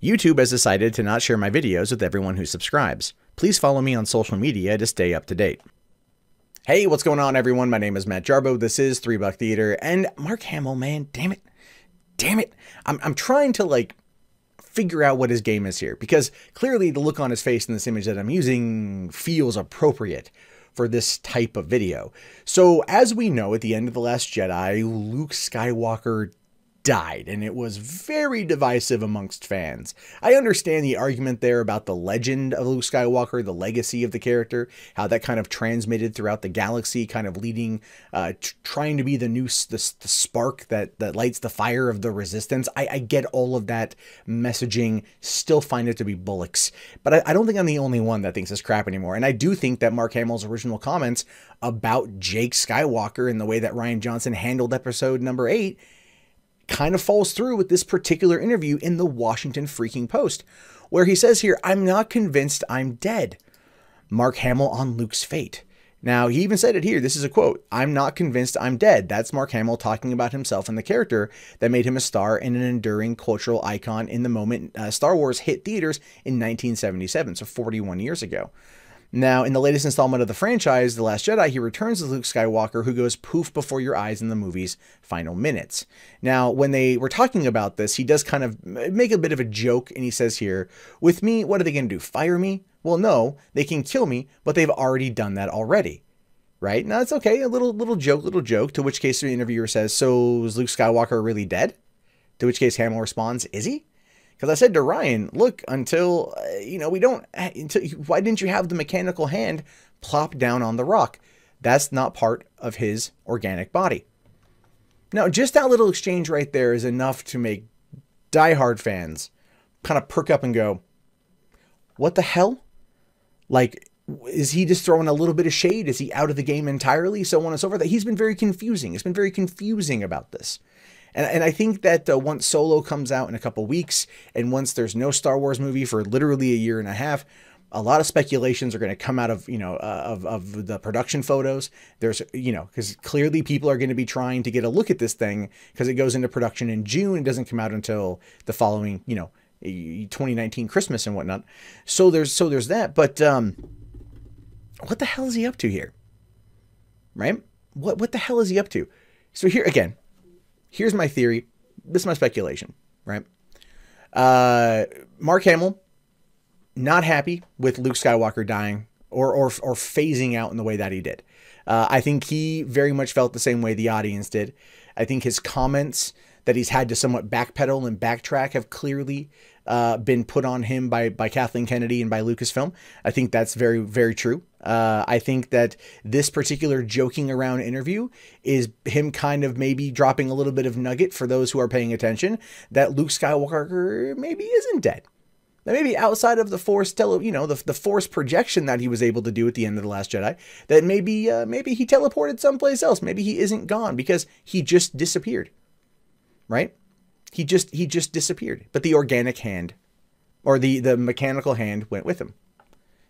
YouTube has decided to not share my videos with everyone who subscribes. Please follow me on social media to stay up to date. Hey, what's going on, everyone? My name is Matt Jarbo. This is $3 Theater, and Mark Hamill, man, damn it. I'm trying to figure out what his game is here, because clearly the look on his face in this image that I'm using feels appropriate for this type of video. So as we know, at the end of The Last Jedi, Luke Skywalker died, and it was very divisive amongst fans. I understand the argument there about the legend of Luke Skywalker, the legacy of the character, how that kind of transmitted throughout the galaxy, kind of leading, trying to be the spark that lights the fire of the resistance. I get all of that messaging, still find it to be bullocks, but I don't think I'm the only one that thinks this crap anymore. And I do think that Mark Hamill's original comments about Jake Skywalker and the way that Rian Johnson handled episode number 8 kind of falls through with this particular interview in the Washington freaking Post, where he says here, "I'm not convinced I'm dead." Mark Hamill on Luke's fate. Now, he even said it here. This is a quote. "I'm not convinced I'm dead." That's Mark Hamill talking about himself and the character that made him a star and an enduring cultural icon in the moment Star Wars hit theaters in 1977, so 41 years ago. Now, in the latest installment of the franchise, The Last Jedi, he returns as Luke Skywalker, who goes poof before your eyes in the movie's final minutes. Now, when they were talking about this, he does kind of make a bit of a joke, and he says here, "With me, what are they going to do, fire me? Well, no, they can kill me, but they've already done that already." Right? Now, it's okay, a little joke, to which case the interviewer says, "So is Luke Skywalker really dead?" To which case Hamill responds, "Is he?" Because I said to Ryan, look, until why didn't you have the mechanical hand plop down on the rock? That's not part of his organic body. Now, just that little exchange right there is enough to make diehard fans kind of perk up and go, what the hell? Is he just throwing a little bit of shade? Is he out of the game entirely? So on and so forth. He's been very confusing. It's been very confusing about this. And I think that once Solo comes out in a couple weeks, and once there's no Star Wars movie for literally a year and a half, a lot of speculations are going to come out of, of the production photos. There's, because clearly people are going to be trying to get a look at this thing because it goes into production in June. It doesn't come out until the following, 2019 Christmas and whatnot. So there's that. But what the hell is he up to here? Right? What the hell is he up to? So here again. Here's my theory. This is my speculation, right? Mark Hamill, not happy with Luke Skywalker dying or phasing out in the way that he did. I think he very much felt the same way the audience did. I think his comments that he's had to somewhat backpedal and backtrack have clearly been put on him by Kathleen Kennedy and by Lucasfilm. I think that's very, very true. I think that this particular joking around interview is him kind of maybe dropping a little bit of nugget for those who are paying attention that Luke Skywalker maybe isn't dead. That maybe outside of the Force, the Force projection that he was able to do at the end of The Last Jedi, that maybe he teleported someplace else. Maybe he isn't gone because he just disappeared. Right? He just disappeared. But the organic hand, or the mechanical hand, went with him.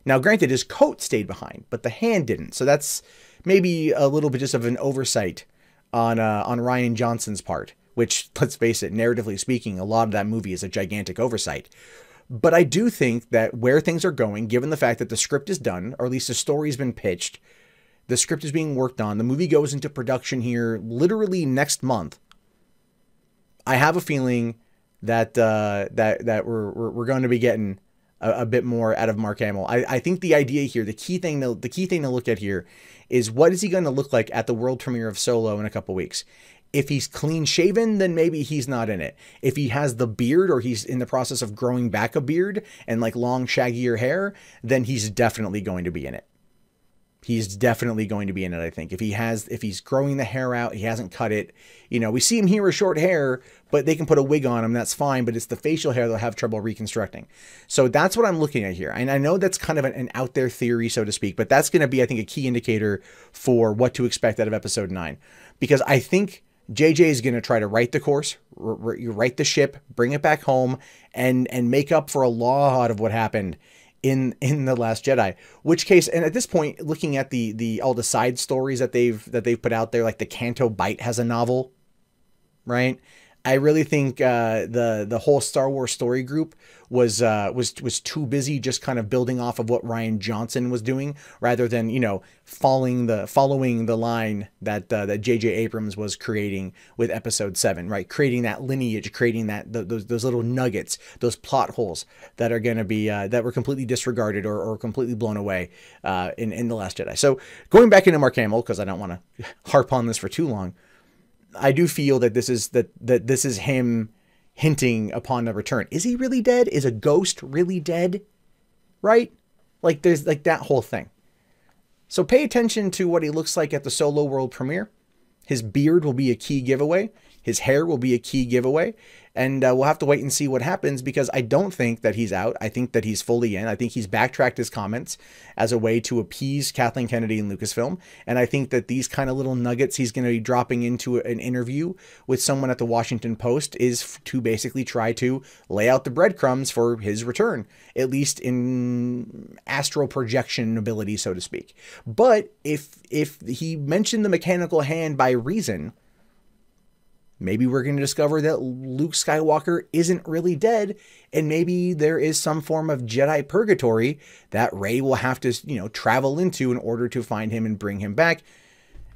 Now, granted, his coat stayed behind, but the hand didn't. So that's maybe a little bit just of an oversight on Rian Johnson's part, which, let's face it, narratively speaking, a lot of that movie is a gigantic oversight. But I do think that where things are going, given the fact that the script is done, or at least the story's been pitched, the script is being worked on, the movie goes into production here literally next month. I have a feeling that that we're going to be getting a bit more out of Mark Hamill. I think the idea here, the key thing to look at here, is what is he going to look like at the world premiere of Solo in a couple weeks. If he's clean shaven, then maybe he's not in it. If he has the beard, or he's in the process of growing back a beard and long shaggier hair, then he's definitely going to be in it. He's definitely going to be in it, I think. If he's growing the hair out, he hasn't cut it. We see him here with short hair, but they can put a wig on him. That's fine. But it's the facial hair they'll have trouble reconstructing. So that's what I'm looking at here. And I know that's kind of an out there theory, so to speak, but that's going to be, I think, a key indicator for what to expect out of episode 9. Because I think JJ is going to try to right the course, right the ship, bring it back home, and make up for a lot of what happened in The Last Jedi. Which case, and at this point, looking at the all the side stories that they've put out there, like the Canto Bight has a novel, right? I really think the whole Star Wars story group was too busy just kind of building off of what Rian Johnson was doing, rather than, you know, following the line that that J.J. Abrams was creating with Episode 7, right? Creating that lineage, creating that those little nuggets, those plot holes that are going to be that were completely disregarded or completely blown away in The Last Jedi. So going back into Mark Hamill, because I don't want to harp on this for too long, I do feel that this is him hinting upon a return. Is he really dead? Is a ghost really dead? Right? Like, there's like that whole thing. So pay attention to what he looks like at the Solo World premiere. His beard will be a key giveaway. His hair will be a key giveaway. And we'll have to wait and see what happens, because I don't think that he's out. I think that he's fully in. I think he's backtracked his comments as a way to appease Kathleen Kennedy and Lucasfilm. And I think that these kind of little nuggets he's going to be dropping into an interview with someone at the Washington Post is to basically try to lay out the breadcrumbs for his return, at least in astral projection ability, so to speak. But if he mentioned the mechanical hand by reason, maybe we're going to discover that Luke Skywalker isn't really dead, and maybe there is some form of Jedi purgatory that Rey will have to, you know, travel into in order to find him and bring him back.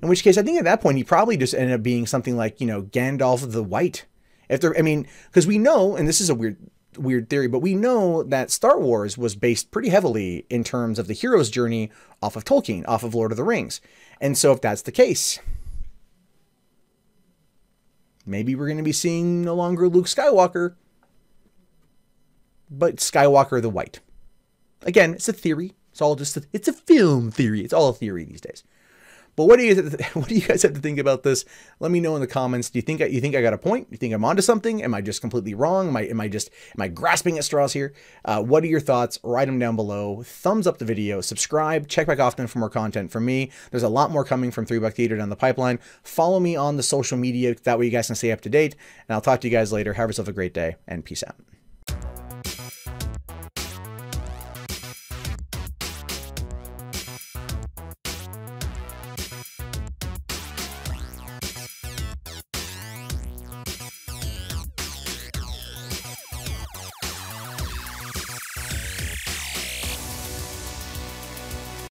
In which case, I think at that point, he probably just ended up being something like, you know, Gandalf the White. If there, I mean, because we know, and this is a weird theory, but we know that Star Wars was based pretty heavily in terms of the hero's journey off of Tolkien, off of Lord of the Rings. And so if that's the case, maybe we're going to be seeing no longer Luke Skywalker, but Skywalker the White. Again, it's a theory. It's all just it's a film theory. It's all a theory these days. But what do you guys have to think about this? Let me know in the comments. Do you think I got a point? Do you think I'm onto something? Am I just completely wrong? Am I grasping at straws here? What are your thoughts? Write them down below. Thumbs up the video. Subscribe. Check back often for more content from me. There's a lot more coming from 3 Buck Theater down the pipeline. Follow me on the social media. That way you guys can stay up to date. And I'll talk to you guys later. Have yourself a great day, and peace out.